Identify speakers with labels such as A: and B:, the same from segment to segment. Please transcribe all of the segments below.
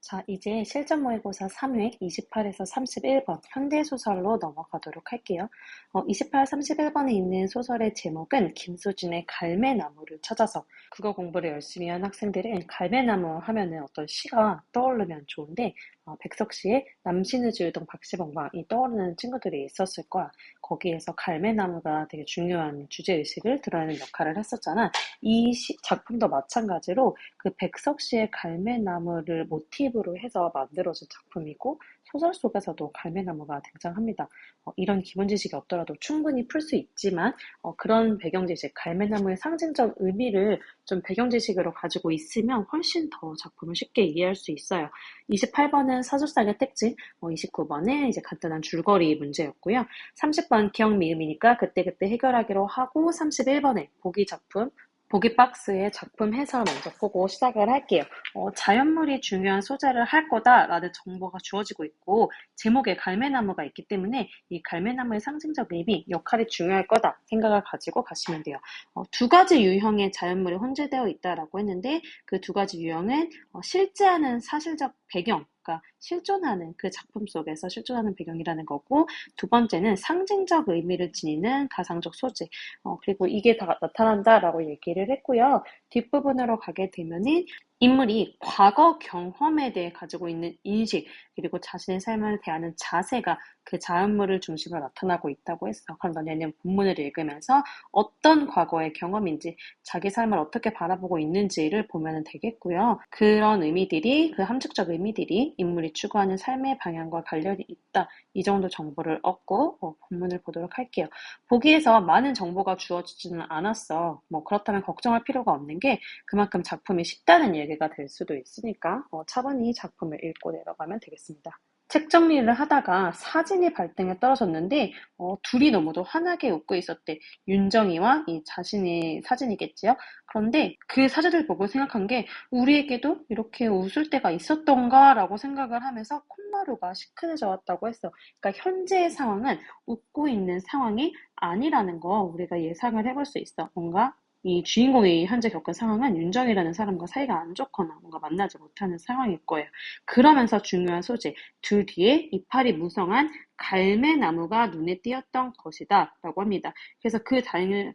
A: 자, 이제 실전 모의고사 3회 28에서 31번 현대소설로 넘어가도록 할게요. 28, 31번에 있는 소설의 제목은 김수진의 갈매나무를 찾아서 국어 공부를 열심히 한 학생들은 갈매나무 하면은 어떤 시가 떠오르면 좋은데 백석 시의 남신의 주유동 박시봉방이 떠오르는 친구들이 있었을 거야. 거기에서 갈매나무가 되게 중요한 주제의식을 드러내는 역할을 했었잖아. 이 작품도 마찬가지로 그 백석 시의 갈매나무를 모티브로 해서 만들어진 작품이고 소설 속에서도 갈매나무가 등장합니다. 이런 기본 지식이 없더라도 충분히 풀 수 있지만 그런 배경 지식, 갈매나무의 상징적 의미를 좀 배경 지식으로 가지고 있으면 훨씬 더 작품을 쉽게 이해할 수 있어요. 28번은 사술상의 특징, 29번은 이제 간단한 줄거리 문제였고요. 30번 기억 미음이니까 그때그때 해결하기로 하고 31번에 보기 작품, 보기 박스의 작품 해설 먼저 보고 시작을 할게요. 자연물이 중요한 소재를 할 거다라는 정보가 주어지고 있고 제목에 갈매나무가 있기 때문에 이 갈매나무의 상징적 의미, 역할이 중요할 거다 생각을 가지고 가시면 돼요. 두 가지 유형의 자연물이 혼재되어 있다라고 했는데 그 두 가지 유형은 실제하는 사실적 배경, 그러니까 실존하는 그 작품 속에서 실존하는 배경이라는 거고 두 번째는 상징적 의미를 지니는 가상적 소재, 그리고 이게 다 나타난다라고 얘기를 했고요. 뒷부분으로 가게 되면은 인물이 과거 경험에 대해 가지고 있는 인식, 그리고 자신의 삶을 대하는 자세가 그 자연물을 중심으로 나타나고 있다고 했어. 그럼 너네는 본문을 읽으면서 어떤 과거의 경험인지, 자기 삶을 어떻게 바라보고 있는지를 보면 되겠고요. 그런 의미들이, 그 함축적 의미들이 인물이 추구하는 삶의 방향과 관련이 있다. 이 정도 정보를 얻고 본문을 보도록 할게요. 보기에서 많은 정보가 주어지지는 않았어. 그렇다면 걱정할 필요가 없는 게 그만큼 작품이 쉽다는 얘기가 될 수도 있으니까 차분히 작품을 읽고 내려가면 되겠습니다. 책 정리를 하다가 사진이 발등에 떨어졌는데 둘이 너무도 환하게 웃고 있었대. 윤정이와 이 자신의 사진이겠지요. 그런데 그 사진을 보고 생각한 게 우리에게도 이렇게 웃을 때가 있었던가라고 생각을 하면서 콧마루가 시큰해져 왔다고 했어. 그러니까 현재의 상황은 웃고 있는 상황이 아니라는 거 우리가 예상을 해볼 수 있어. 뭔가 이 주인공이 현재 겪은 상황은 윤정이라는 사람과 사이가 안 좋거나 뭔가 만나지 못하는 상황일 거예요. 그러면서 중요한 소재, 둘 뒤에 이파리 무성한 갈매나무가 눈에 띄었던 것이다 라고 합니다. 그래서 그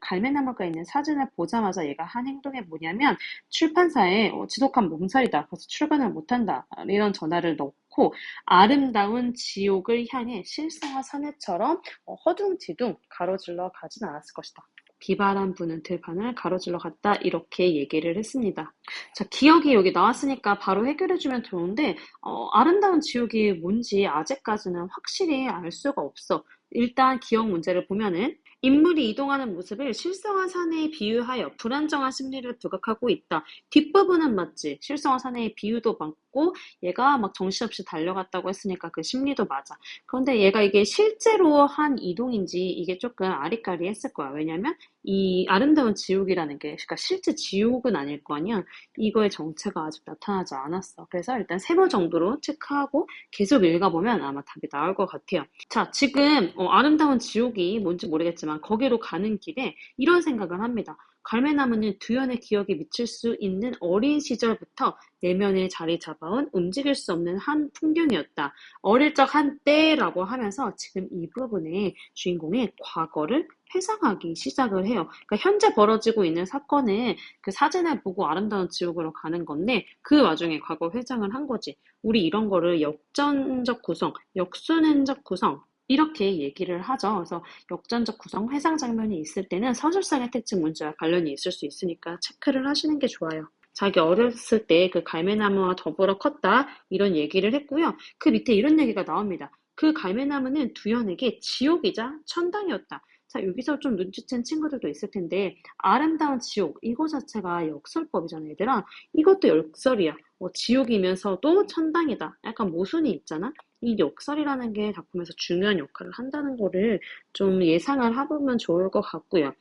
A: 갈매나무가 있는 사진을 보자마자 얘가 한 행동이 뭐냐면 출판사에 지독한 몸살이다. 그래서 출간을 못한다. 이런 전화를 넣고 아름다운 지옥을 향해 실성화 사내처럼 허둥지둥 가로질러 가진 않았을 것이다. 비바람 부는 들판을 가로질러 갔다 이렇게 얘기를 했습니다. 자, 기억이 여기 나왔으니까 바로 해결해주면 좋은데 아름다운 지옥이 뭔지 아직까지는 확실히 알 수가 없어. 일단 기억 문제를 보면은 인물이 이동하는 모습을 실성화 사내에 비유하여 불안정한 심리를 부각하고 있다. 뒷부분은 맞지. 실성화 사내의 비유도 맞고 얘가 막 정신없이 달려갔다고 했으니까 그 심리도 맞아. 그런데 얘가 이게 실제로 한 이동인지 이게 조금 아리까리했을 거야. 왜냐면 이 아름다운 지옥이라는 게 그러니까 실제 지옥은 아닐 거 아니야. 이거의 정체가 아직 나타나지 않았어. 그래서 일단 3번 정도로 체크하고 계속 읽어보면 아마 답이 나올 것 같아요. 자, 지금 아름다운 지옥이 뭔지 모르겠지만 거기로 가는 길에 이런 생각을 합니다. 갈매나무는 두현의 기억에 미칠 수 있는 어린 시절부터 내면에 자리 잡아온 움직일 수 없는 한 풍경이었다. 어릴 적 한때라고 하면서 지금 이 부분에 주인공의 과거를 회상하기 시작을 해요. 그러니까 현재 벌어지고 있는 사건은 그 사진을 보고 아름다운 지옥으로 가는 건데 그 와중에 과거 회상을 한 거지. 우리 이런 거를 역전적 구성, 역순환적 구성 이렇게 얘기를 하죠. 그래서 역전적 구성, 회상 장면이 있을 때는 서술상의 특징 문제와 관련이 있을 수 있으니까 체크를 하시는 게 좋아요. 자기 어렸을 때 그 갈매나무와 더불어 컸다 이런 얘기를 했고요. 그 밑에 이런 얘기가 나옵니다. 그 갈매나무는 두현에게 지옥이자 천당이었다. 자, 여기서 좀 눈치챈 친구들도 있을 텐데 아름다운 지옥 이거 자체가 역설법이잖아 얘들아. 이것도 역설이야. 지옥이면서도 천당이다. 약간 모순이 있잖아. 이 역설이라는 게 작품에서 중요한 역할을 한다는 거를 좀 예상을 해보면 좋을 것 같고요.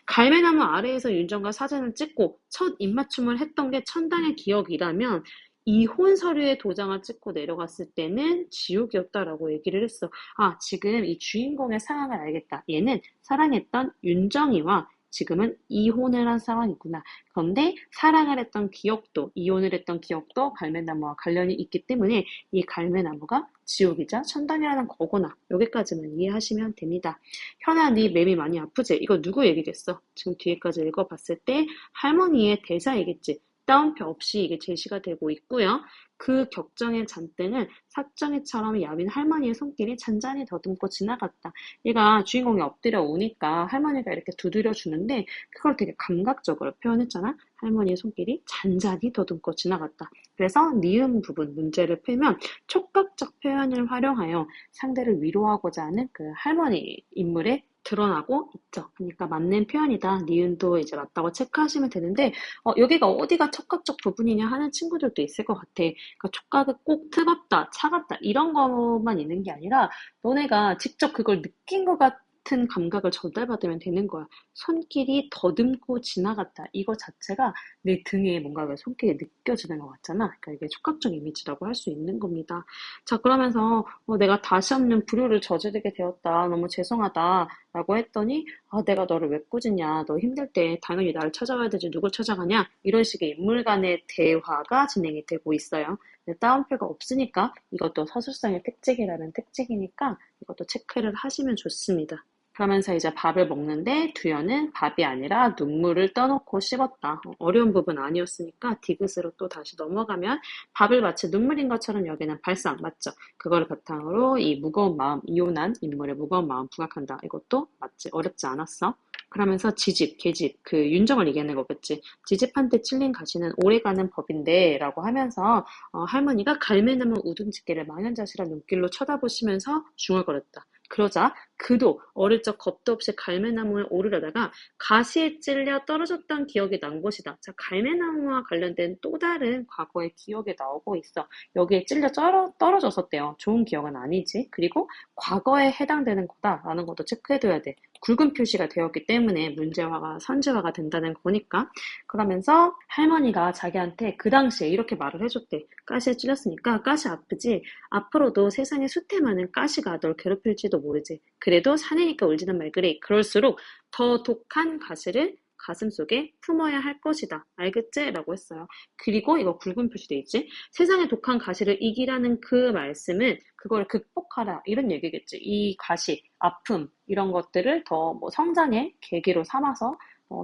A: 갈매나무 아래에서 윤정과 사진을 찍고 첫 입맞춤을 했던 게 천당의 기억이라면 이혼 서류에 도장을 찍고 내려갔을 때는 지옥이었다라고 얘기를 했어. 아, 지금 이 주인공의 상황을 알겠다. 얘는 사랑했던 윤정이와 지금은 이혼을 한 상황이구나. 그런데 사랑을 했던 기억도, 이혼을 했던 기억도 갈매나무와 관련이 있기 때문에 이 갈매나무가 지옥이자 천당이라는 거구나. 여기까지만 이해하시면 됩니다. 현아, 네 맴이 많이 아프지? 이거 누구 얘기겠어? 지금 뒤에까지 읽어봤을 때 할머니의 대사이겠지. 따옴표 없이 이게 제시가 되고 있고요. 그 격정의 잔등을 삭정이처럼 야윈 할머니의 손길이 잔잔히 더듬고 지나갔다. 얘가 주인공이 엎드려 오니까 할머니가 이렇게 두드려 주는데 그걸 되게 감각적으로 표현했잖아. 할머니의 손길이 잔잔히 더듬고 지나갔다. 그래서 니은 부분 문제를 풀면 촉각적 표현을 활용하여 상대를 위로하고자 하는 그 할머니 인물의 드러나고 있죠. 그러니까 맞는 표현이다. 니은도 이제 맞다고 체크하시면 되는데 여기가 어디가 촉각적 부분이냐 하는 친구들도 있을 것 같아. 그러니까 촉각이 꼭 뜨겁다, 차갑다 이런 것만 있는 게 아니라 너네가 직접 그걸 느낀 것 같은 감각을 전달받으면 되는 거야. 손길이 더듬고 지나갔다. 이거 자체가 내 등에 뭔가 왜 손길이 느껴지는 것 같잖아. 그러니까 이게 촉각적 이미지라고 할 수 있는 겁니다. 자, 그러면서 내가 다시 없는 불효를 저지르게 되었다. 너무 죄송하다. 라고 했더니 내가 너를 왜 꾸짖냐. 너 힘들 때 당연히 나를 찾아와야 되지. 누굴 찾아가냐. 이런 식의 인물 간의 대화가 진행이 되고 있어요. 근데 따옴표가 없으니까 이것도 서술상의 특징이라는 특징이니까 이것도 체크를 하시면 좋습니다. 그러면서 이제 밥을 먹는데 두현은 밥이 아니라 눈물을 떠놓고 씹었다. 어려운 부분 아니었으니까 디귿으로 또 다시 넘어가면 밥을 마치 눈물인 것처럼 여기는 발상 맞죠? 그걸 바탕으로 이 무거운 마음, 이혼한 인물의 무거운 마음 부각한다. 이것도 맞지? 어렵지 않았어? 그러면서 지집, 계집, 그 윤정을 얘기하는 거겠지. 지집한테 찔린 가시는 오래가는 법인데 라고 하면서 할머니가 갈매나무 우둔집게를 망연자실한 눈길로 쳐다보시면서 중얼거렸다. 그러자 그도 어릴 적 겁도 없이 갈매나무에 오르려다가 가시에 찔려 떨어졌던 기억이 난 것이다. 자, 갈매나무와 관련된 또 다른 과거의 기억이 나오고 있어. 여기에 찔려 떨어졌었대요. 좋은 기억은 아니지. 그리고 과거에 해당되는 거다라는 것도 체크해둬야 돼. 굵은 표시가 되었기 때문에 문제화가 선제화가 된다는 거니까. 그러면서 할머니가 자기한테 그 당시에 이렇게 말을 해줬대. 가시에 찔렸으니까 가시 아프지? 앞으로도 세상에 수태 많은 가시가 널 괴롭힐지도 모르지. 그래도 사내니까 울지는 말그래. 그럴수록 더 독한 가시를 가슴속에 품어야 할 것이다. 알겠지? 라고 했어요. 그리고 이거 굵은 표시돼 있지? 세상의 독한 가시를 이기라는 그 말씀은 그걸 극복하라. 이런 얘기겠지. 이 가시, 아픔 이런 것들을 더 성장의 계기로 삼아서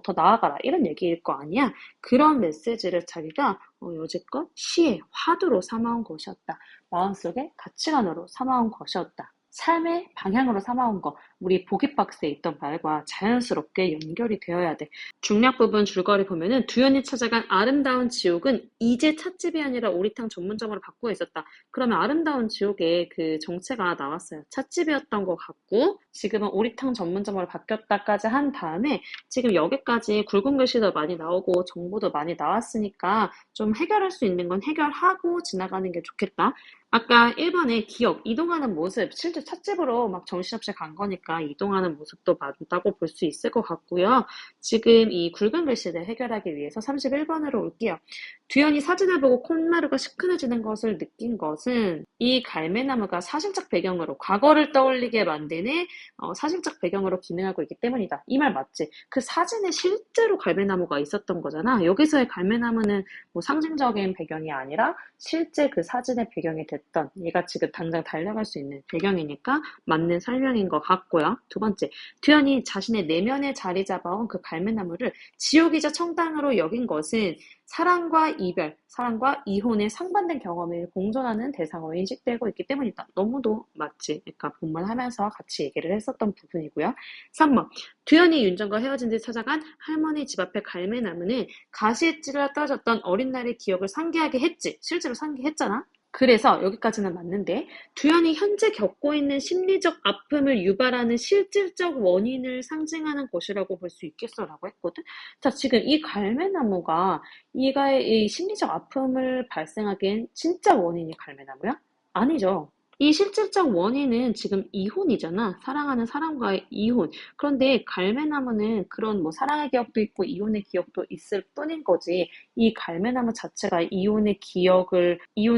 A: 더 나아가라. 이런 얘기일 거 아니야. 그런 메시지를 자기가 여지껏 시의 화두로 삼아온 것이었다. 마음속에 가치관으로 삼아온 것이었다. 삶의 방향으로 삼아온 거, 우리 보기박스에 있던 말과 자연스럽게 연결이 되어야 돼. 중략 부분 줄거리 보면은 두현이 찾아간 아름다운 지옥은 이제 찻집이 아니라 오리탕 전문점으로 바꾸어 있었다. 그러면 아름다운 지옥에 그 정체가 나왔어요. 찻집이었던 것 같고 지금은 오리탕 전문점으로 바뀌었다까지 한 다음에 지금 여기까지 굵은 글씨도 많이 나오고 정보도 많이 나왔으니까 좀 해결할 수 있는 건 해결하고 지나가는 게 좋겠다. 아까 1번에 기억, 이동하는 모습, 실제 찻집으로 막 정신없이 간 거니까 이동하는 모습도 맞다고 볼 수 있을 것 같고요. 지금 이 굵은 글씨를 해결하기 위해서 31번으로 올게요. 두현이 사진을 보고 콧마루가 시큰해지는 것을 느낀 것은 이 갈매나무가 사실적 배경으로 과거를 떠올리게 만드는 사실적 배경으로 기능하고 있기 때문이다. 이 말 맞지? 그 사진에 실제로 갈매나무가 있었던 거잖아. 여기서의 갈매나무는 상징적인 배경이 아니라 실제 그 사진의 배경이 됐던 얘가 지금 당장 달려갈 수 있는 배경이니까 맞는 설명인 것 같고요. 두 번째, 두현이 자신의 내면에 자리 잡아온 그 갈매나무를 지옥이자 청당으로 여긴 것은 사랑과 이별, 사랑과 이혼의 상반된 경험을 공존하는 대상으로 인식되고 있기 때문이다. 너무도 맞지? 그러니까 본문하면서 같이 얘기를 했었던 부분이고요. 3번, 두현이 윤정과 헤어진 뒤 찾아간 할머니 집 앞의 갈매나무는 가시에 찔러 떨어졌던 어린 날의 기억을 상기하게 했지. 실제로 상기했잖아. 그래서 여기까지는 맞는데 두현이 현재 겪고 있는 심리적 아픔을 유발하는 실질적 원인을 상징하는 것이라고 볼 수 있겠어라고 했거든. 자, 지금 이 갈매나무가 이 심리적 아픔을 발생하기엔 진짜 원인이 갈매나무야? 아니죠. 이 실질적 원인은 지금 이혼이잖아. 사랑하는 사람과의 이혼. 그런데 갈매나무는 그런 사랑의 기억도 있고 이혼의 기억도 있을 뿐인 거지. 이 갈매나무 자체가 이혼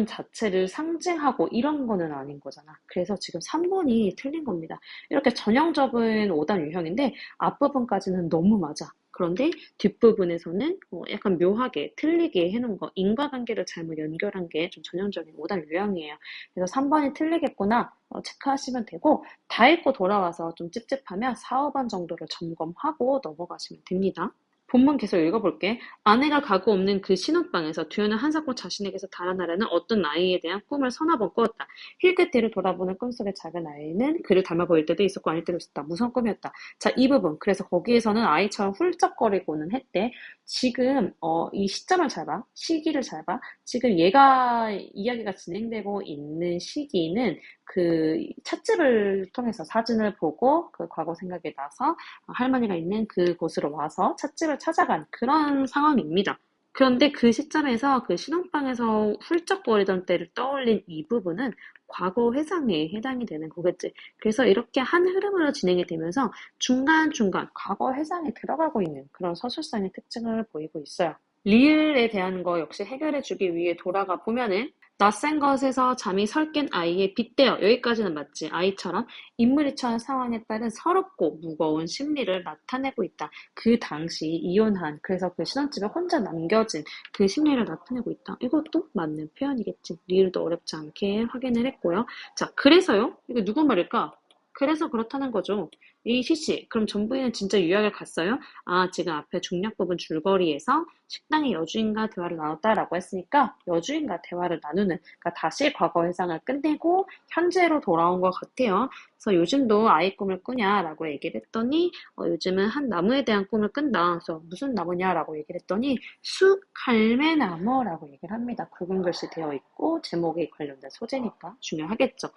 A: 자체를 상징하고 이런 거는 아닌 거잖아. 그래서 지금 3번이 틀린 겁니다. 이렇게 전형적인 오답 유형인데 앞부분까지는 너무 맞아. 그런데 뒷부분에서는 약간 묘하게 틀리게 해놓은 거, 인과관계를 잘못 연결한 게 좀 전형적인 오답 유형이에요. 그래서 3번이 틀리겠구나 체크하시면 되고, 다 읽고 돌아와서 좀 찝찝하면 4, 5번 정도를 점검하고 넘어가시면 됩니다. 본문 계속 읽어볼게. 아내가 가구 없는 그 신혼방에서 듀연은 한사코 자신에게서 달아나려는 어떤 아이에 대한 꿈을 서너 번 꾸었다. 힐끗 뒤를 돌아보는 꿈속의 작은 아이는 그를 닮아 보일 때도 있었고 아닐 때도 있었다. 무서운 꿈이었다. 자, 이 부분. 그래서 거기에서는 아이처럼 훌쩍거리고는 했대. 지금 이 시점을 잘 봐. 시기를 잘 봐. 지금 얘가 이야기가 진행되고 있는 시기는 그 찻집을 통해서 사진을 보고 그 과거 생각이 나서 할머니가 있는 그곳으로 와서 찻집을 찾아간 그런 상황입니다. 그런데 그 시점에서 그 신혼방에서 훌쩍거리던 때를 떠올린 이 부분은 과거 회상에 해당이 되는 거겠지. 그래서 이렇게 한 흐름으로 진행이 되면서 중간중간 과거 회상에 들어가고 있는 그런 서술상의 특징을 보이고 있어요. 리을에 대한 거 역시 해결해주기 위해 돌아가 보면은 낯선 것에서 잠이 설깬 아이에 빗대어 여기까지는 맞지. 아이처럼 인물이 처한 상황에 따른 서럽고 무거운 심리를 나타내고 있다. 그 당시 이혼한 그래서 그 신혼집에 혼자 남겨진 그 심리를 나타내고 있다. 이것도 맞는 표현이겠지. 리을도 어렵지 않게 확인을 했고요. 자, 그래서요? 이거 누구 말일까? 그래서 그렇다는 거죠. 이 시씨, 그럼 전부인은 진짜 유학을 갔어요? 아, 지금 앞에 중략 부분 줄거리에서 식당에 여주인과 대화를 나눴다라고 했으니까 여주인과 대화를 나누는, 그러니까 다시 과거 회상을 끝내고 현재로 돌아온 것 같아요. 그래서 요즘도 아이 꿈을 꾸냐라고 얘기를 했더니 요즘은 한 나무에 대한 꿈을 꾼다. 그래서 무슨 나무냐라고 얘기를 했더니 숲갈매나무라고 얘기를 합니다. 굵은 글씨 되어 있고 제목에 관련된 소재니까 중요하겠죠.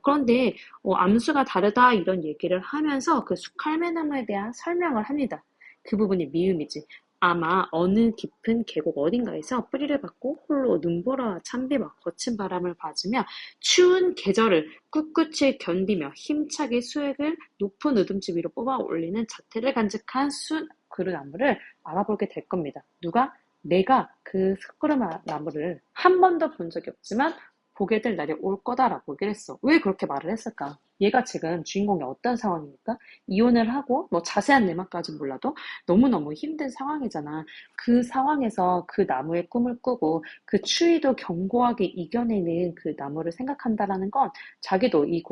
A: 그런데 암수가 다르다 이런 얘기를 하면서 그 숲갈매나무에 대한 설명을 합니다. 그 부분이 미음이지. 아마 어느 깊은 계곡 어딘가에서 뿌리를 받고 홀로 눈보라와 찬비와 거친 바람을 맞으며 추운 계절을 꿋꿋이 견디며 힘차게 수액을 높은 으듬지 위로 뽑아 올리는 자태를 간직한 그루나무를 알아보게 될 겁니다. 누가? 내가 그 그루나무를 한 번도 본 적이 없지만 보게 될 날이 올 거다라고 얘기를 했어. 왜 그렇게 말을 했을까? 얘가 지금 주인공이 어떤 상황입니까? 이혼을 하고 뭐 자세한 내막까진 몰라도 너무너무 힘든 상황이잖아. 그 상황에서 그 나무의 꿈을 꾸고 그 추위도 견고하게 이겨내는 그 나무를 생각한다라는 건 자기도 이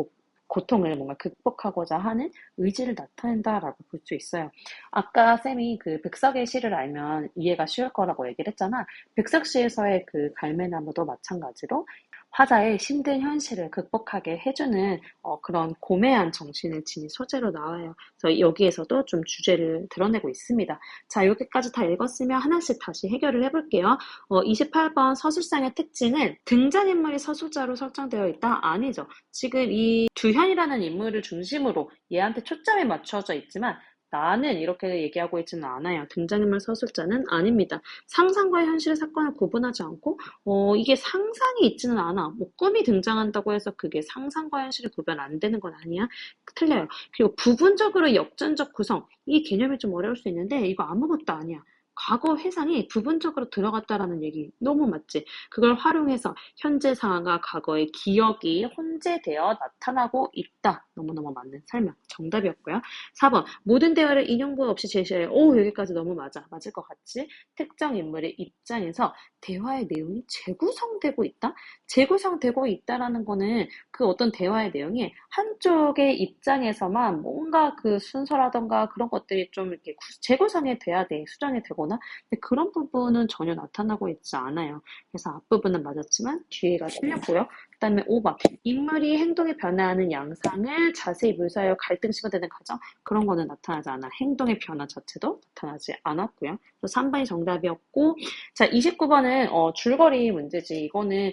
A: 고통을 뭔가 극복하고자 하는 의지를 나타낸다라고 볼 수 있어요. 아까 쌤이 그 백석의 시를 알면 이해가 쉬울 거라고 얘기를 했잖아. 백석시에서의 그 갈매나무도 마찬가지로 화자의 힘든 현실을 극복하게 해주는 그런 고매한 정신을 지닌 소재로 나와요. 그래서 여기에서도 좀 주제를 드러내고 있습니다. 자, 여기까지 다 읽었으면 하나씩 다시 해결을 해볼게요. 28번 서술상의 특징은 등장인물이 서술자로 설정되어 있다? 아니죠. 지금 이 두현이라는 인물을 중심으로 얘한테 초점이 맞춰져 있지만 나는 이렇게 얘기하고 있지는 않아요. 등장인물 서술자는 아닙니다. 상상과 현실의 사건을 구분하지 않고 이게 상상이 있지는 않아. 뭐 꿈이 등장한다고 해서 그게 상상과 현실이 구별 안 되는 건 아니야. 틀려요. 그리고 부분적으로 역전적 구성. 이 개념이 좀 어려울 수 있는데 이거 아무것도 아니야. 과거 회상이 부분적으로 들어갔다라는 얘기 너무 맞지? 그걸 활용해서 현재 상황과 과거의 기억이 혼재되어 나타나고 있다. 너무너무 맞는 설명. 정답이었고요. 4번. 모든 대화를 인용부 없이 제시해요. 오, 여기까지 너무 맞아. 맞을 것 같지? 특정 인물의 입장에서 대화의 내용이 재구성되고 있다? 재구성되고 있다라는 거는 그 어떤 대화의 내용이 한쪽의 입장에서만 뭔가 그 순서라던가 그런 것들이 좀 이렇게 재구성이 돼야 돼. 수정이 되거나. 근데 그런 부분은 전혀 나타나고 있지 않아요. 그래서 앞부분은 맞았지만 뒤에가 틀렸고요. 그 다음에 5번. 인물이 행동에 변화하는 양상을 자세히 묘사하여 갈등시가 되는 과정. 그런 거는 나타나지 않아. 행동의 변화 자체도 나타나지 않았고요. 3번이 정답이었고, 자, 29번은 줄거리 문제지. 이거는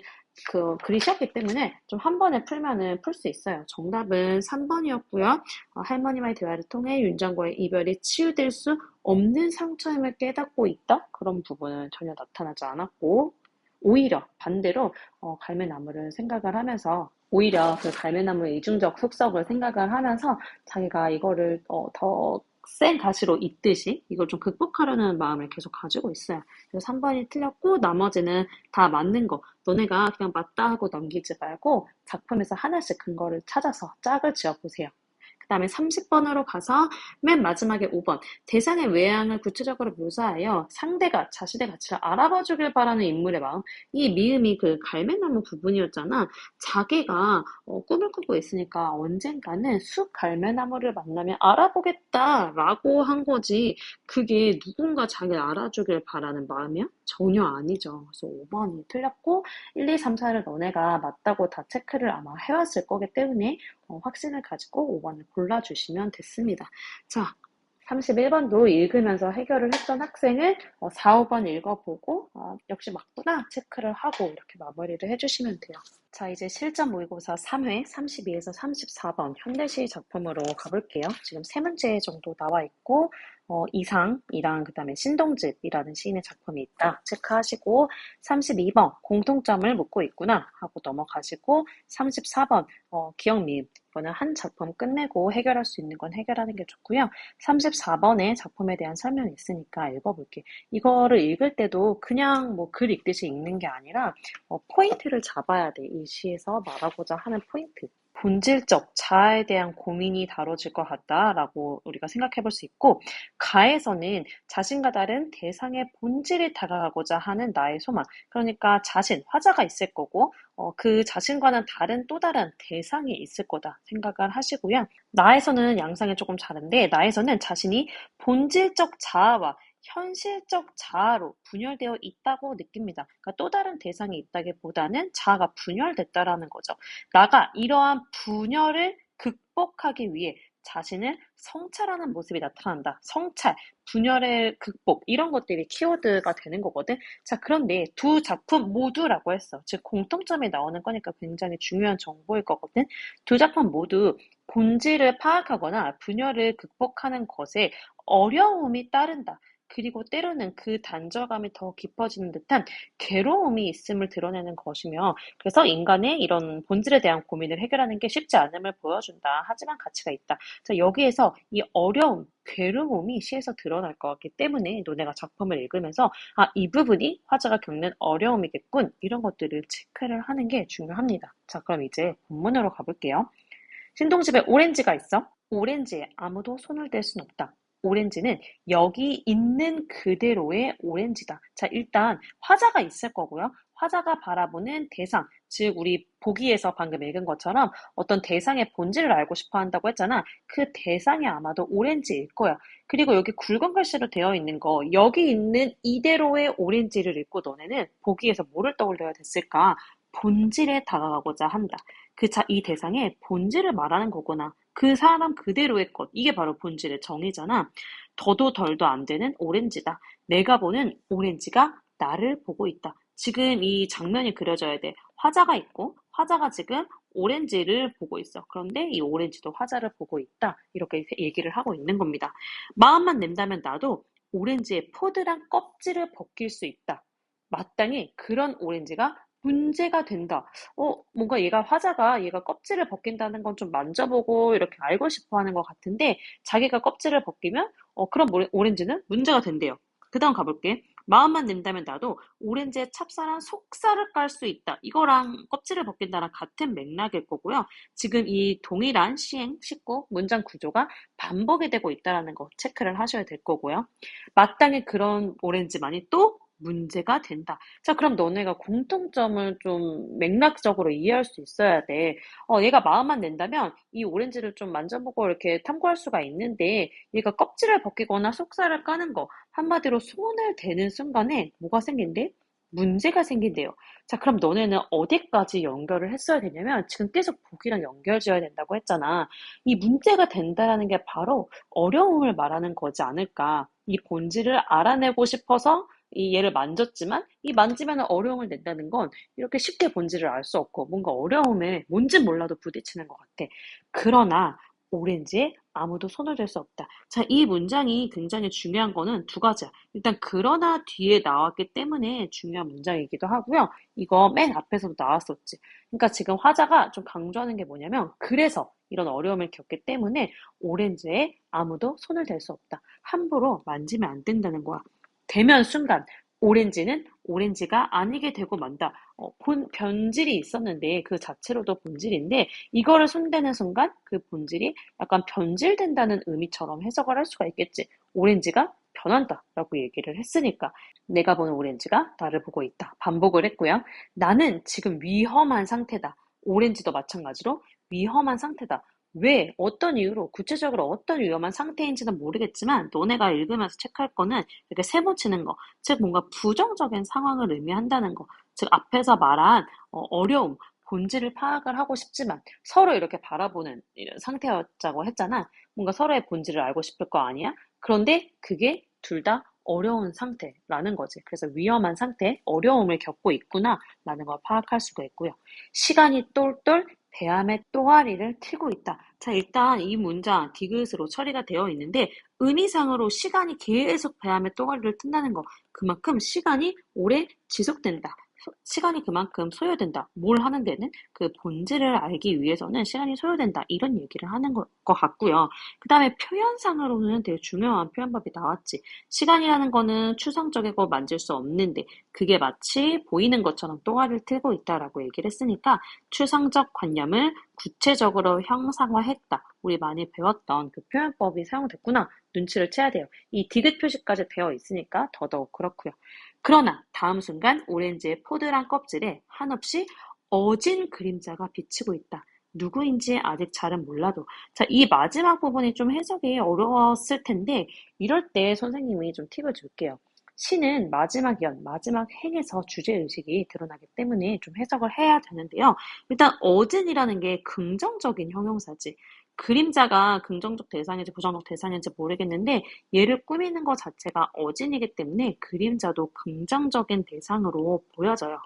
A: 그 글이 쉬웠기 때문에 좀 한 번에 풀면은 풀 수 있어요. 정답은 3번이었고요. 할머니와의 대화를 통해 윤장과의 이별이 치유될 수 없는 상처임을 깨닫고 있다? 그런 부분은 전혀 나타나지 않았고, 오히려 반대로 갈매나무를 생각을 하면서 오히려 그 갈매나무의 이중적 속성을 생각을 하면서 자기가 이거를 더 센 가시로 잇듯이 이걸 좀 극복하려는 마음을 계속 가지고 있어요. 그래서 3번이 틀렸고 나머지는 다 맞는 거. 너네가 그냥 맞다 하고 넘기지 말고 작품에서 하나씩 근거를 찾아서 짝을 지어보세요. 그 다음에 30번으로 가서 맨 마지막에 5번. 대상의 외향을 구체적으로 묘사하여 상대가 자신의 가치를 알아봐 주길 바라는 인물의 마음. 이 미음이 그 갈매나무 부분이었잖아. 자기가 꿈을 꾸고 있으니까 언젠가는 숲 갈매나무를 만나면 알아보겠다라고 한 거지. 그게 누군가 자기를 알아주길 바라는 마음이야? 전혀 아니죠. 그래서 5번이 틀렸고 1, 2, 3, 4를 너네가 맞다고 다 체크를 아마 해왔을 거기 때문에 확신을 가지고 5번을 골라주시면 됐습니다. 자, 31번도 읽으면서 해결을 했던 학생은 4, 5번 읽어보고 역시 맞구나 체크를 하고 이렇게 마무리를 해주시면 돼요. 자, 이제 실전 모의고사 3회 32에서 34번 현대시 작품으로 가볼게요. 지금 세 문제 정도 나와 있고 이상이랑 그 다음에 신동집이라는 시인의 작품이 있다. 체크하시고 32번 공통점을 묻고 있구나 하고 넘어가시고 34번 기억 미음 이거는 한 작품 끝내고 해결할 수 있는 건 해결하는 게 좋고요. 34번에 작품에 대한 설명이 있으니까 읽어볼게. 이거를 읽을 때도 그냥 뭐 글 읽듯이 읽는 게 아니라 포인트를 잡아야 돼. 이 시에서 말하고자 하는 포인트. 본질적 자아에 대한 고민이 다뤄질 것 같다라고 우리가 생각해 볼 수 있고, 가에서는 자신과 다른 대상의 본질에 다가가고자 하는 나의 소망, 그러니까 자신, 화자가 있을 거고, 그 자신과는 다른 또 다른 대상이 있을 거다 생각을 하시고요. 나에서는 양상이 조금 다른데, 나에서는 자신이 본질적 자아와 현실적 자아로 분열되어 있다고 느낍니다. 그러니까 또 다른 대상이 있다기보다는 자아가 분열됐다라는 거죠. 나가 이러한 분열을 극복하기 위해 자신을 성찰하는 모습이 나타난다. 성찰, 분열의 극복 이런 것들이 키워드가 되는 거거든. 자, 그런데 두 작품 모두라고 했어. 즉 공통점이 나오는 거니까 굉장히 중요한 정보일 거거든. 두 작품 모두 본질을 파악하거나 분열을 극복하는 것에 어려움이 따른다. 그리고 때로는 그 단절감이 더 깊어지는 듯한 괴로움이 있음을 드러내는 것이며, 그래서 인간의 이런 본질에 대한 고민을 해결하는 게 쉽지 않음을 보여준다. 하지만 가치가 있다. 자, 여기에서 이 어려움, 괴로움이 시에서 드러날 것 같기 때문에 너네가 작품을 읽으면서 이 부분이 화자가 겪는 어려움이겠군. 이런 것들을 체크를 하는 게 중요합니다. 자, 그럼 이제 본문으로 가볼게요. 신동집에 오렌지가 있어. 오렌지에 아무도 손을 댈 순 없다. 오렌지는 여기 있는 그대로의 오렌지다. 자, 일단 화자가 있을 거고요. 화자가 바라보는 대상, 즉 우리 보기에서 방금 읽은 것처럼 어떤 대상의 본질을 알고 싶어 한다고 했잖아. 그 대상이 아마도 오렌지일 거야. 그리고 여기 굵은 글씨로 되어 있는 거, 여기 있는 이대로의 오렌지를 읽고 너네는 보기에서 뭐를 떠올려야 됐을까? 본질에 다가가고자 한다. 이 대상의 본질을 말하는 거구나. 그 사람 그대로의 것. 이게 바로 본질의 정의잖아. 더도 덜도 안 되는 오렌지다. 내가 보는 오렌지가 나를 보고 있다. 지금 이 장면이 그려져야 돼. 화자가 있고, 화자가 지금 오렌지를 보고 있어. 그런데 이 오렌지도 화자를 보고 있다. 이렇게 얘기를 하고 있는 겁니다. 마음만 낸다면 나도 오렌지의 포들한 껍질을 벗길 수 있다. 마땅히 그런 오렌지가 문제가 된다. 뭔가 화자가 얘가 껍질을 벗긴다는 건 좀 만져보고 이렇게 알고 싶어 하는 것 같은데, 자기가 껍질을 벗기면, 그런 오렌지는 문제가 된대요. 그 다음 가볼게. 마음만 낸다면 나도 오렌지에 찹쌀한 속살을 깔 수 있다. 이거랑 껍질을 벗긴다랑 같은 맥락일 거고요. 지금 이 동일한 식구, 문장 구조가 반복이 되고 있다는 거 체크를 하셔야 될 거고요. 마땅히 그런 오렌지만이 또 문제가 된다. 자, 그럼 너네가 공통점을 좀 맥락적으로 이해할 수 있어야 돼. 얘가 마음만 낸다면 이 오렌지를 좀 만져보고 이렇게 탐구할 수가 있는데, 얘가 껍질을 벗기거나 속살을 까는 거, 한마디로 손을 대는 순간에 뭐가 생긴대? 문제가 생긴대요. 자, 그럼 너네는 어디까지 연결을 했어야 되냐면, 지금 계속 보기랑 연결 지어야 된다고 했잖아. 이 문제가 된다라는 게 바로 어려움을 말하는 거지 않을까. 이 본질을 알아내고 싶어서 이 얘를 만졌지만, 이 만지면 어려움을 낸다는 건 이렇게 쉽게 본질을 알 수 없고 뭔가 어려움에 뭔지 몰라도 부딪히는 것 같아. 그러나 오렌지에 아무도 손을 댈 수 없다. 자, 이 문장이 굉장히 중요한 거는 두 가지야. 일단 그러나 뒤에 나왔기 때문에 중요한 문장이기도 하고요. 이거 맨 앞에서도 나왔었지. 그러니까 지금 화자가 좀 강조하는 게 뭐냐면, 그래서 이런 어려움을 겪기 때문에 오렌지에 아무도 손을 댈 수 없다. 함부로 만지면 안 된다는 거야. 대면 순간 오렌지는 오렌지가 아니게 되고 만다. 변질이 있었는데 그 자체로도 본질인데 이거를 손대는 순간 그 본질이 약간 변질된다는 의미처럼 해석을 할 수가 있겠지. 오렌지가 변한다라고 얘기를 했으니까 내가 보는 오렌지가 나를 보고 있다. 반복을 했고요. 나는 지금 위험한 상태다. 오렌지도 마찬가지로 위험한 상태다. 왜? 어떤 이유로? 구체적으로 어떤 위험한 상태인지는 모르겠지만 너네가 읽으면서 체크할 거는 이렇게 세모치는 거. 즉 뭔가 부정적인 상황을 의미한다는 거. 즉 앞에서 말한 어려움, 본질을 파악을 하고 싶지만 서로 이렇게 바라보는 이런 상태였자고 했잖아. 뭔가 서로의 본질을 알고 싶을 거 아니야? 그런데 그게 둘 다 어려운 상태라는 거지. 그래서 위험한 상태, 어려움을 겪고 있구나라는 걸 파악할 수가 있고요. 시간이 똘똘 배암의 또아리를 틀고 있다. 자, 일단 이 문장 디귿으로 처리가 되어 있는데 의미상으로 시간이 계속 배암의 또아리를 튼다는 거. 그만큼 시간이 오래 지속된다. 시간이 그만큼 소요된다. 뭘 하는 데는 그 본질을 알기 위해서는 시간이 소요된다. 이런 얘기를 하는 것 같고요. 그 다음에 표현상으로는 되게 중요한 표현법이 나왔지. 시간이라는 거는 추상적이고 만질 수 없는데 그게 마치 보이는 것처럼 또아리를 틀고 있다라고 얘기를 했으니까 추상적 관념을 구체적으로 형상화했다. 우리 많이 배웠던 그 표현법이 사용됐구나. 눈치를 채야 돼요. 이 디귿 표시까지 되어 있으니까 더더욱 그렇고요. 그러나 다음 순간 오렌지의 포들한 껍질에 한없이 어진 그림자가 비치고 있다. 누구인지 아직 잘은 몰라도. 자, 이 마지막 부분이 좀 해석이 어려웠을 텐데 이럴 때 선생님이 좀 팁을 줄게요. 시는 마지막 마지막 행에서 주제의식이 드러나기 때문에 좀 해석을 해야 되는데요. 일단 어진이라는 게 긍정적인 형용사지. 그림자가 긍정적 대상인지 부정적 대상인지 모르겠는데 얘를 꾸미는 것 자체가 어진이기 때문에 그림자도 긍정적인 대상으로 보여져요.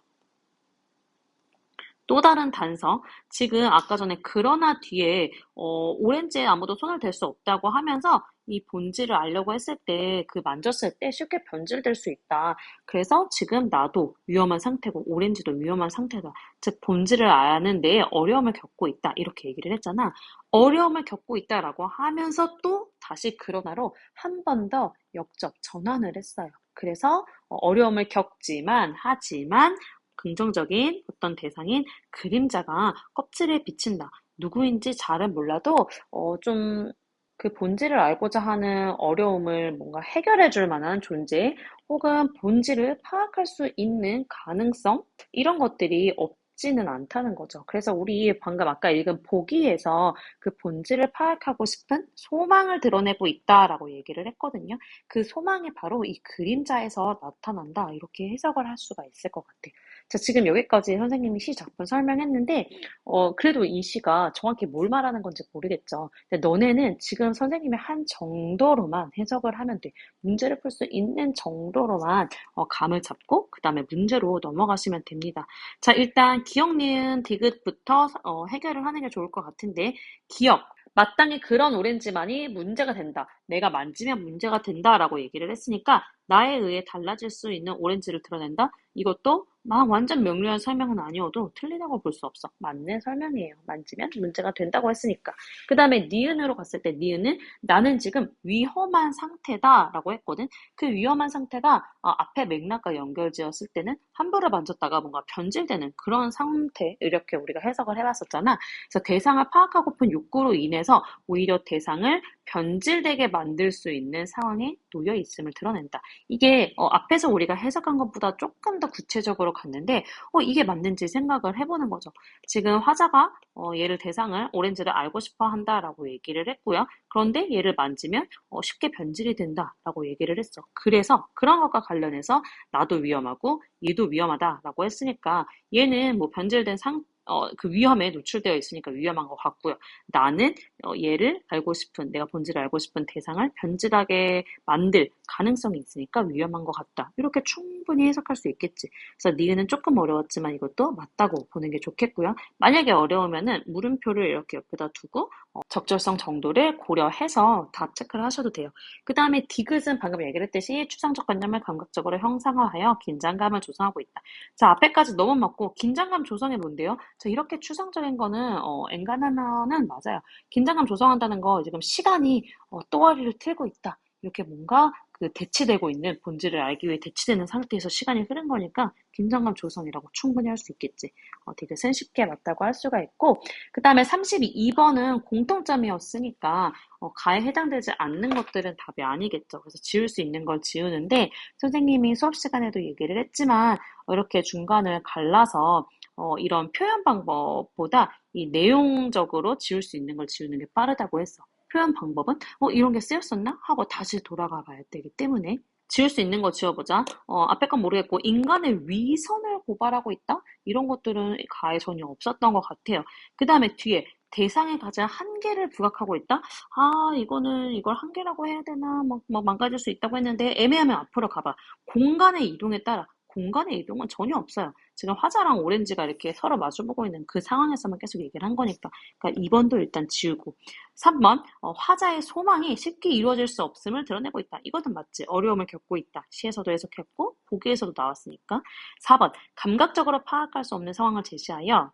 A: 또 다른 단서, 지금 아까 전에 그러나 뒤에 오렌지에 아무도 손을 댈 수 없다고 하면서 이 본질을 알려고 했을 때 그 만졌을 때 쉽게 변질될 수 있다. 그래서 지금 나도 위험한 상태고 오렌지도 위험한 상태다. 즉 본질을 아는 데 어려움을 겪고 있다. 이렇게 얘기를 했잖아. 어려움을 겪고 있다라고 하면서 또 다시 그러나로 한 번 더 역접 전환을 했어요. 그래서 어려움을 겪지만 하지만 긍정적인 어떤 대상인 그림자가 껍질에 비친다. 누구인지 잘은 몰라도 좀 그 본질을 알고자 하는 어려움을 뭔가 해결해 줄 만한 존재 혹은 본질을 파악할 수 있는 가능성 이런 것들이 없지는 않다는 거죠. 그래서 우리 방금 아까 읽은 보기에서 그 본질을 파악하고 싶은 소망을 드러내고 있다라고 얘기를 했거든요. 그 소망이 바로 이 그림자에서 나타난다. 이렇게 해석을 할 수가 있을 것 같아요. 자, 지금 여기까지 선생님이 시 작품 설명했는데, 그래도 이 시가 정확히 뭘 말하는 건지 모르겠죠. 근데 너네는 지금 선생님이 한 정도로만 해석을 하면 돼. 문제를 풀 수 있는 정도로만 감을 잡고, 그 다음에 문제로 넘어가시면 됩니다. 자, 일단 기억, 니은, 디귿부터 해결을 하는 게 좋을 것 같은데, 기억. 마땅히 그런 오렌지만이 문제가 된다. 내가 만지면 문제가 된다라고 얘기를 했으니까 나에 의해 달라질 수 있는 오렌지를 드러낸다. 이것도 막 완전 명료한 설명은 아니어도 틀리다고 볼 수 없어. 맞는 설명이에요. 만지면 문제가 된다고 했으니까. 그 다음에 니은으로 갔을 때 니은은 나는 지금 위험한 상태다라고 했거든. 그 위험한 상태가 앞에 맥락과 연결지었을 때는 함부로 만졌다가 뭔가 변질되는 그런 상태 이렇게 우리가 해석을 해봤었잖아. 그래서 대상을 파악하고픈 욕구로 인해서 오히려 대상을 변질되게 만들 수 있는 상황에 놓여 있음을 드러낸다. 이게 앞에서 우리가 해석한 것보다 조금 더 구체적으로 갔는데 이게 맞는지 생각을 해보는 거죠. 지금 화자가 얘를 대상을 오렌지를 알고 싶어 한다라고 얘기를 했고요. 그런데 얘를 만지면 쉽게 변질이 된다라고 얘기를 했어. 그래서 그런 것과 관련해서 나도 위험하고 얘도 위험하다라고 했으니까 얘는 뭐 변질된 그 위험에 노출되어 있으니까 위험한 것 같고요. 나는 얘를 알고 싶은, 내가 본질을 알고 싶은 대상을 변질하게 만들 가능성이 있으니까 위험한 것 같다. 이렇게 충분히 해석할 수 있겠지. 그래서 니은은 조금 어려웠지만 이것도 맞다고 보는 게 좋겠고요. 만약에 어려우면은 물음표를 이렇게 옆에다 두고 적절성 정도를 고려해서 답 체크를 하셔도 돼요. 그 다음에 디귿은 방금 얘기를 했듯이 추상적 관념을 감각적으로 형상화하여 긴장감을 조성하고 있다. 자, 앞에까지 너무 맞고 긴장감 조성이 뭔데요? 자, 이렇게 추상적인 거는 엔간하면은 맞아요. 긴장감 조성한다는 거 지금 시간이 또아리를 틀고 있다. 이렇게 뭔가 그 대치되고 있는 본질을 알기 위해 대치되는 상태에서 시간이 흐른 거니까 긴장감 조성이라고 충분히 할 수 있겠지. 되게 손쉽게 맞다고 할 수가 있고, 그 다음에 32번은 공통점이었으니까 가에 해당되지 않는 것들은 답이 아니겠죠. 그래서 지울 수 있는 걸 지우는데, 선생님이 수업 시간에도 얘기를 했지만 이렇게 중간을 갈라서 이런 표현 방법보다 이 내용적으로 지울 수 있는 걸 지우는 게 빠르다고 했어. 표현 방법은 이런 게 쓰였었나? 하고 다시 돌아가 봐야 되기 때문에 지울 수 있는 거 지워보자. 앞에 건 모르겠고 인간의 위선을 고발하고 있다? 이런 것들은 가에 전혀 없었던 것 같아요. 그 다음에 뒤에 대상에 가장 한계를 부각하고 있다? 이거는 이걸 한계라고 해야 되나? 막 망가질 수 있다고 했는데 애매하면 앞으로 가봐. 공간의 이동에 따라 공간의 이동은 전혀 없어요. 지금 화자랑 오렌지가 이렇게 서로 마주보고 있는 그 상황에서만 계속 얘기를 한 거니까. 그러니까 2번도 일단 지우고. 3번, 화자의 소망이 쉽게 이루어질 수 없음을 드러내고 있다. 이것은 맞지. 어려움을 겪고 있다. 시에서도 해석했고, 보기에서도 나왔으니까. 4번, 감각적으로 파악할 수 없는 상황을 제시하여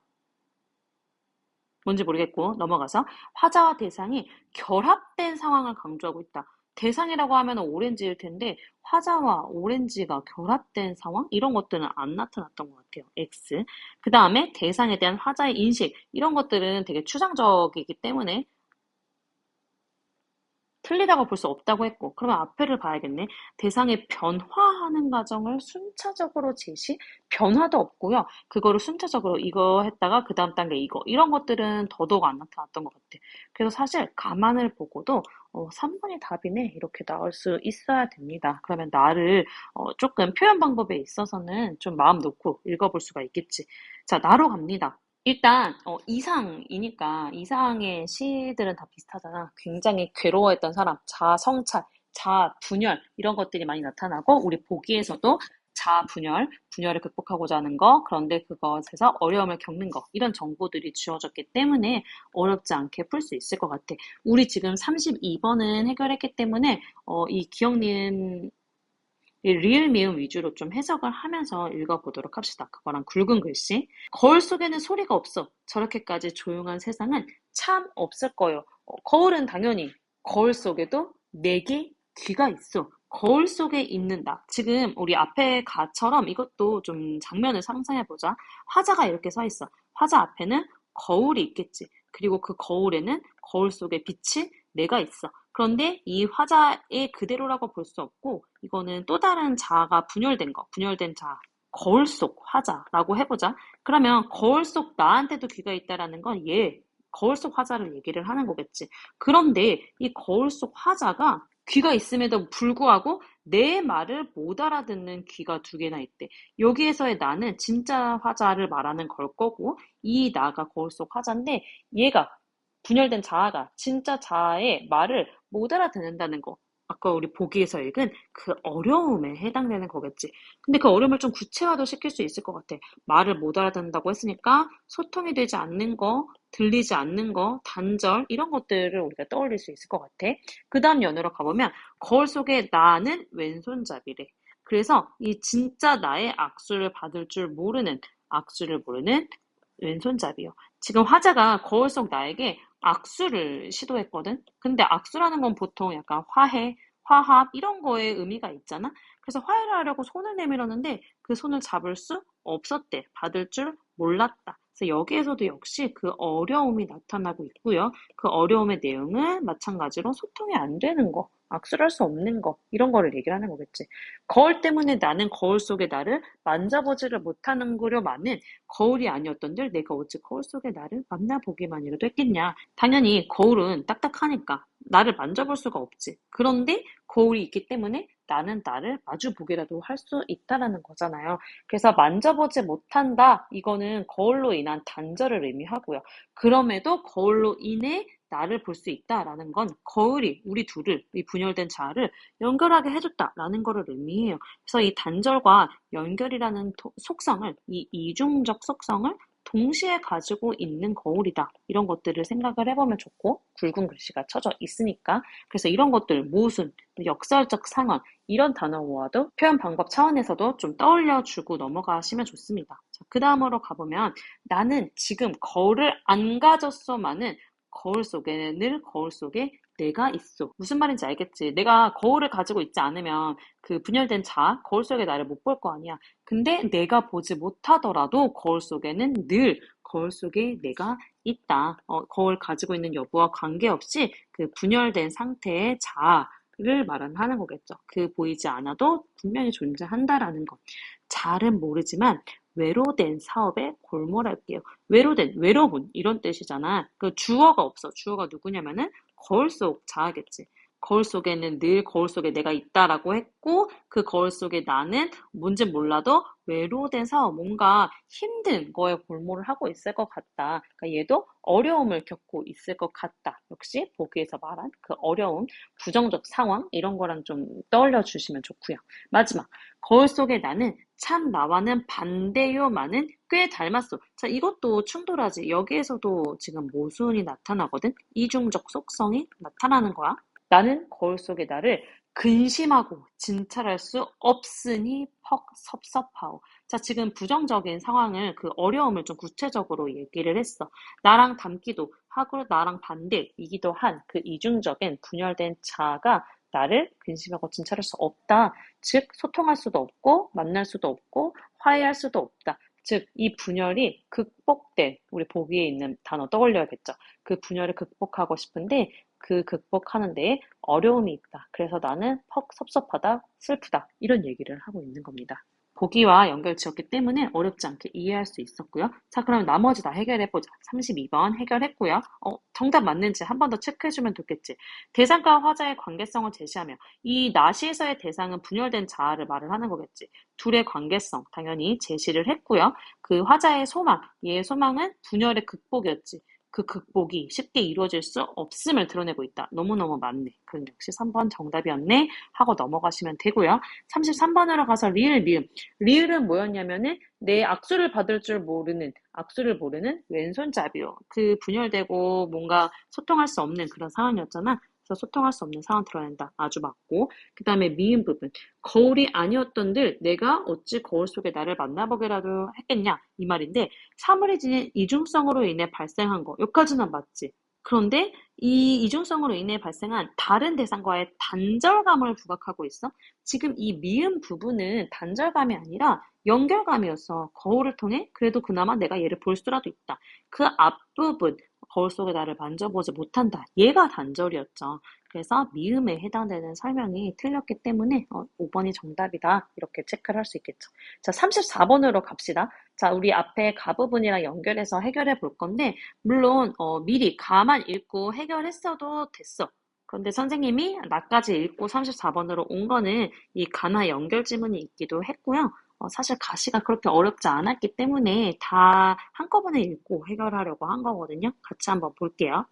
A: 뭔지 모르겠고 넘어가서 화자와 대상이 결합된 상황을 강조하고 있다. 대상이라고 하면 오렌지일 텐데 화자와 오렌지가 결합된 상황? 이런 것들은 안 나타났던 것 같아요. X. 그 다음에 대상에 대한 화자의 인식 이런 것들은 되게 추상적이기 때문에 틀리다고 볼 수 없다고 했고 그러면 앞에를 봐야겠네. 대상의 변화하는 과정을 순차적으로 제시? 변화도 없고요. 그거를 순차적으로 이거 했다가 그 다음 단계 이거 이런 것들은 더더욱 안 나타났던 것 같아. 그래서 사실 가만을 보고도 3번이 답이네 이렇게 나올 수 있어야 됩니다. 그러면 나를 조금 표현 방법에 있어서는 좀 마음 놓고 읽어볼 수가 있겠지. 자, 나로 갑니다. 일단 이상이니까 이상의 시들은 다 비슷하잖아. 굉장히 괴로워했던 사람, 자아 성찰, 자아 분열 이런 것들이 많이 나타나고 우리 보기에서도 자아 분열, 분열을 극복하고자 하는 거, 그런데 그것에서 어려움을 겪는 거 이런 정보들이 주어졌기 때문에 어렵지 않게 풀 수 있을 것 같아. 우리 지금 32번은 해결했기 때문에 이 기억 니은 이 리을 미음 위주로 좀 해석을 하면서 읽어보도록 합시다. 그거랑 굵은 글씨. 거울 속에는 소리가 없어. 저렇게까지 조용한 세상은 참 없을 거예요. 거울은 당연히 거울 속에도 내게 귀가 있어. 거울 속에 있는 나. 지금 우리 앞에 가처럼 이것도 좀 장면을 상상해보자. 화자가 이렇게 서 있어. 화자 앞에는 거울이 있겠지. 그리고 그 거울에는 거울 속에 빛이 내가 있어. 그런데 이 화자의 그대로라고 볼 수 없고 이거는 또 다른 자아가 분열된 거, 분열된 자아. 거울 속 화자라고 해보자. 그러면 거울 속 나한테도 귀가 있다라는 건 거울 속 화자를 얘기를 하는 거겠지. 그런데 이 거울 속 화자가 귀가 있음에도 불구하고 내 말을 못 알아듣는 귀가 두 개나 있대. 여기에서의 나는 진짜 화자를 말하는 걸 거고 이 나가 거울 속 화자인데 얘가 분열된 자아가 진짜 자아의 말을 못 알아듣는다는 거. 아까 우리 보기에서 읽은 그 어려움에 해당되는 거겠지. 근데 그 어려움을 좀 구체화도 시킬 수 있을 것 같아. 말을 못 알아듣는다고 했으니까 소통이 되지 않는 거, 들리지 않는 거, 단절 이런 것들을 우리가 떠올릴 수 있을 것 같아. 그 다음 연으로 가보면 거울 속에 나는 왼손잡이래. 그래서 이 진짜 나의 악수를 모르는 왼손잡이요. 지금 화자가 거울 속 나에게 악수를 시도했거든. 근데 악수라는 건 보통 약간 화해, 화합 이런 거에 의미가 있잖아. 그래서 화해를 하려고 손을 내밀었는데 그 손을 잡을 수 없었대. 받을 줄 몰랐다. 그래서 여기에서도 역시 그 어려움이 나타나고 있고요. 그 어려움의 내용은 마찬가지로 소통이 안 되는 거, 악수를 할 수 없는 거 이런 거를 얘기를 하는 거겠지. 거울 때문에 나는 거울 속의 나를 만져보지를 못하는 거려마는 거울이 아니었던들 내가 어찌 거울 속의 나를 만나보기만이라도 했겠냐. 당연히 거울은 딱딱하니까 나를 만져볼 수가 없지. 그런데 거울이 있기 때문에 나는 나를 마주보기라도 할 수 있다라는 거잖아요. 그래서 만져보지 못한다. 이거는 거울로 인한 단절을 의미하고요. 그럼에도 거울로 인해 나를 볼 수 있다라는 건 거울이 우리 둘을, 이 분열된 자아를 연결하게 해줬다라는 거를 의미해요. 그래서 이 단절과 연결이라는 속성을, 이 이중적 속성을 동시에 가지고 있는 거울이다. 이런 것들을 생각을 해보면 좋고, 굵은 글씨가 쳐져 있으니까. 그래서 이런 것들, 모순, 역설적 상황, 이런 단어 모아도 표현 방법 차원에서도 좀 떠올려주고 넘어가시면 좋습니다. 자, 그 다음으로 가보면, 나는 지금 거울을 안 가졌어만은 거울 속에 내가 있어. 무슨 말인지 알겠지? 내가 거울을 가지고 있지 않으면 그 분열된 거울 속의 나를 못 볼 거 아니야. 근데 내가 보지 못하더라도 거울 속에는 늘 거울 속에 내가 있다. 거울 가지고 있는 여부와 관계없이 그 분열된 상태의 자아를 말하는 거겠죠. 그 보이지 않아도 분명히 존재한다라는 것. 잘은 모르지만 외로된 사업에 골몰할게요. 외로운 이런 뜻이잖아. 그 주어가 없어. 주어가 누구냐면은 거울 속 자아겠지. 거울 속에는 늘 거울 속에 내가 있다라고 했고 그 거울 속에 나는 뭔진 몰라도 외로된 사업, 뭔가 힘든 거에 골몰을 하고 있을 것 같다. 그러니까 얘도 어려움을 겪고 있을 것 같다. 역시 보기에서 말한 그 어려움, 부정적 상황 이런 거랑 좀 떠올려 주시면 좋고요. 마지막, 거울 속에 나는 참 나와는 반대요만은 꽤 닮았어. 자, 이것도 충돌하지. 여기에서도 지금 모순이 나타나거든. 이중적 속성이 나타나는 거야. 나는 거울 속의 나를 근심하고 진찰할 수 없으니 퍽 섭섭하오. 자, 지금 부정적인 상황을 그 어려움을 좀 구체적으로 얘기를 했어. 나랑 닮기도 하고 나랑 반대이기도 한 그 이중적인 분열된 자아가 나를 근심하고 진찰할 수 없다. 즉, 소통할 수도 없고 만날 수도 없고 화해할 수도 없다. 즉, 이 분열이 극복된, 우리 보기에 있는 단어 떠올려야겠죠. 그 분열을 극복하고 싶은데 그 극복하는 데에 어려움이 있다. 그래서 나는 퍽 섭섭하다, 슬프다. 이런 얘기를 하고 있는 겁니다. 보기와 연결 지었기 때문에 어렵지 않게 이해할 수 있었고요. 자, 그럼 나머지 다 해결해보자. 32번 해결했고요. 정답 맞는지 한 번 더 체크해주면 좋겠지. 대상과 화자의 관계성을 제시하며 이 나시에서의 대상은 분열된 자아를 말을 하는 거겠지. 둘의 관계성 당연히 제시를 했고요. 그 화자의 소망, 얘의 소망은 분열의 극복이었지. 그 극복이 쉽게 이루어질 수 없음을 드러내고 있다. 너무너무 맞네. 그럼 역시 3번 정답이었네 하고 넘어가시면 되고요. 33번으로 가서 리을, 미음. 리을은 뭐였냐면은 내 악수를 받을 줄 모르는, 악수를 모르는 왼손잡이요. 그 분열되고 뭔가 소통할 수 없는 그런 상황이었잖아. 그래서 소통할 수 없는 상황 드러낸다. 아주 맞고. 그 다음에 미음 부분. 거울이 아니었던들 내가 어찌 거울 속에 나를 만나보게라도 했겠냐 이 말인데 사물이 지닌 이중성으로 인해 발생한 거 여기까지는 맞지. 그런데 이 이중성으로 인해 발생한 다른 대상과의 단절감을 부각하고 있어. 지금 이 미음 부분은 단절감이 아니라 연결감이었어. 거울을 통해 그래도 그나마 내가 얘를 볼 수라도 있다. 그 앞부분 거울 속에 나를 만져보지 못한다. 얘가 단절이었죠. 그래서 미음에 해당되는 설명이 틀렸기 때문에 5번이 정답이다. 이렇게 체크를 할 수 있겠죠. 자, 34번으로 갑시다. 자, 우리 앞에 가 부분이랑 연결해서 해결해 볼 건데 물론 미리 가만 읽고 해결했어도 됐어. 그런데 선생님이 나까지 읽고 34번으로 온 거는 이 가나 연결 지문이 있기도 했고요. 사실 가시가 그렇게 어렵지 않았기 때문에 다 한꺼번에 읽고 해결하려고 한 거거든요. 같이 한번 볼게요.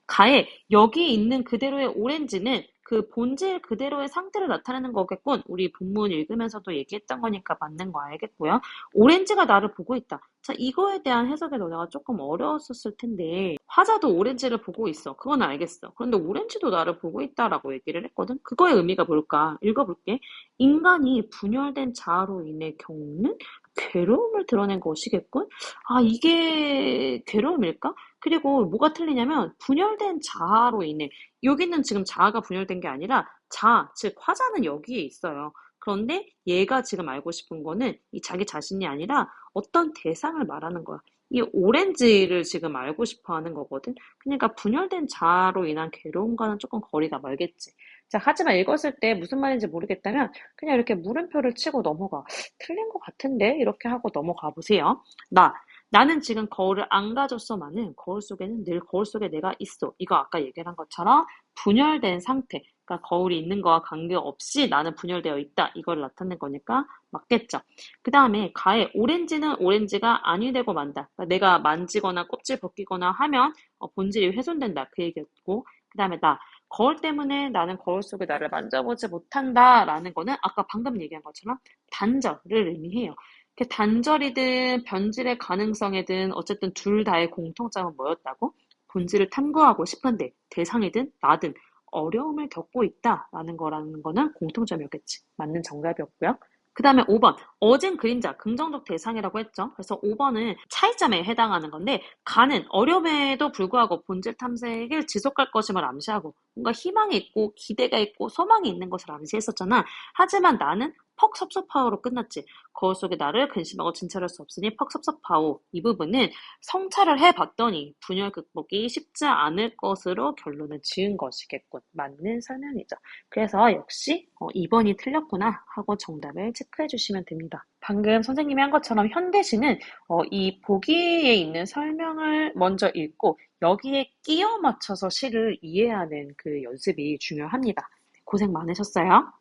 A: 가에 여기 있는 그대로의 오렌지는 그 본질 그대로의 상태를 나타내는 거겠군. 우리 본문 읽으면서도 얘기했던 거니까 맞는 거 알겠고요. 오렌지가 나를 보고 있다. 자, 이거에 대한 해석에 너네가 조금 어려웠었을 텐데 화자도 오렌지를 보고 있어. 그건 알겠어. 그런데 오렌지도 나를 보고 있다라고 얘기를 했거든. 그거의 의미가 뭘까? 읽어볼게. 인간이 분열된 자아로 인해 겪는 괴로움을 드러낸 것이겠군? 아, 이게 괴로움일까? 그리고 뭐가 틀리냐면 분열된 자아로 인해 여기는 지금 자아가 분열된 게 아니라 자아, 즉 화자는 여기에 있어요. 그런데 얘가 지금 알고 싶은 거는 이 자기 자신이 아니라 어떤 대상을 말하는 거야. 이 오렌지를 지금 알고 싶어 하는 거거든. 그러니까 분열된 자아로 인한 괴로움과는 조금 거리가 멀겠지. 자, 하지만 읽었을 때 무슨 말인지 모르겠다면 그냥 이렇게 물음표를 치고 넘어가. 틀린 것 같은데? 이렇게 하고 넘어가 보세요. 나는 지금 거울을 안 가졌어만은 거울 속에는 늘 거울 속에 내가 있어. 이거 아까 얘기한 것처럼 분열된 상태. 그러니까 거울이 있는 거와 관계없이 나는 분열되어 있다. 이걸 나타낸 거니까 맞겠죠. 그 다음에 가에 오렌지는 오렌지가 아니 되고 만다. 그러니까 내가 만지거나 껍질 벗기거나 하면 본질이 훼손된다. 그 얘기였고 그 다음에 거울 때문에 나는 거울 속에 나를 만져보지 못한다라는 거는 아까 방금 얘기한 것처럼 단절을 의미해요. 단절이든 변질의 가능성이든 어쨌든 둘 다의 공통점은 뭐였다고? 본질을 탐구하고 싶은데 대상이든 나든 어려움을 겪고 있다라는 거는 공통점이었겠지. 맞는 정답이었고요. 그 다음에 5번. 어진 그림자, 긍정적 대상이라고 했죠. 그래서 5번은 차이점에 해당하는 건데 가는 어려움에도 불구하고 본질 탐색을 지속할 것임을 암시하고 뭔가 희망이 있고 기대가 있고 소망이 있는 것을 암시했었잖아. 하지만 나는 퍽 섭섭하오로 끝났지. 거울 속에 나를 근심하고 진찰할 수 없으니 퍽 섭섭하오. 이 부분은 성찰을 해봤더니 분열 극복이 쉽지 않을 것으로 결론을 지은 것이겠군. 맞는 설명이죠. 그래서 역시 2번이 틀렸구나 하고 정답을 체크해 주시면 됩니다. 방금 선생님이 한 것처럼 현대시는 이 보기에 있는 설명을 먼저 읽고 여기에 끼워 맞춰서 시를 이해하는 그 연습이 중요합니다. 고생 많으셨어요.